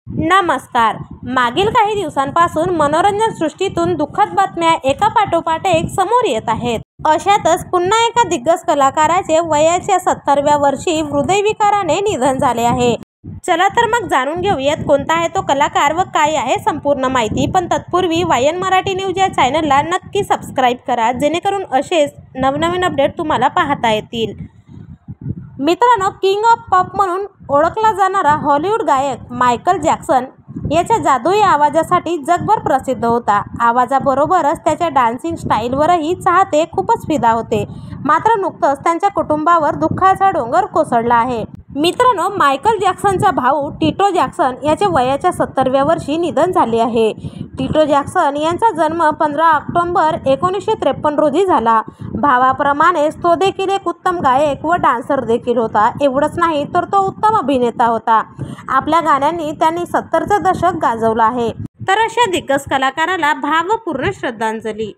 नमस्कार. मागील काही दिवसांपासून मनोरंजन सृष्टीतून दुःखद बातम्या एका पाठोपाठ एक समोर येत आहेत. अशातच पुन्हा एका दिग्गज कलाकाराचे वयाच्या 70व्या वर्षी हृदयविकाराने निधन झाले आहे. चला तर मग जाणून घेऊयात कोणता आहे तो कलाकार व काय आहे संपूर्ण माहिती. पण तत्पूर्वी वायन मराठी न्यूज या चॅनलला नक्की सबस्क्राईब करा, जेणेकरून असेच नवनवीन अपडेट तुम्हाला पाहता येतील. मित्रांनो, किंग ऑफ पॉप म्हणून ओळखला जाणारा हॉलिवूड गायक मायकल जॅक्सन याच्या जादुई आवाजासाठी जगभर प्रसिद्ध होता. आवाजाबरोबरच त्याच्या डान्सिंग स्टाईलवरही चाहते खूपच फिदा होते. मात्र नुकतंच त्यांच्या कुटुंबावर दुःखाचा डोंगर कोसळला आहे. मित्रांनो, मायकल जॅक्सनचा भाऊ टिटो जॅक्सन याचे वयाच्या 70व्या वर्षी निधन झाले आहे. टिटो जॅक्सन यांचा जन्म 15 ऑक्टोबर 1953 रोजी झाला. भावाप्रमाणेच तो देखील एक उत्तम गायक व डान्सर देखील होता. एवढंच नाही तर तो उत्तम अभिनेता होता. आपल्या गाण्यांनी त्यांनी 70चं दशक गाजवलं आहे. तर अशा दिग्गज कलाकाराला भावपूर्ण श्रद्धांजली.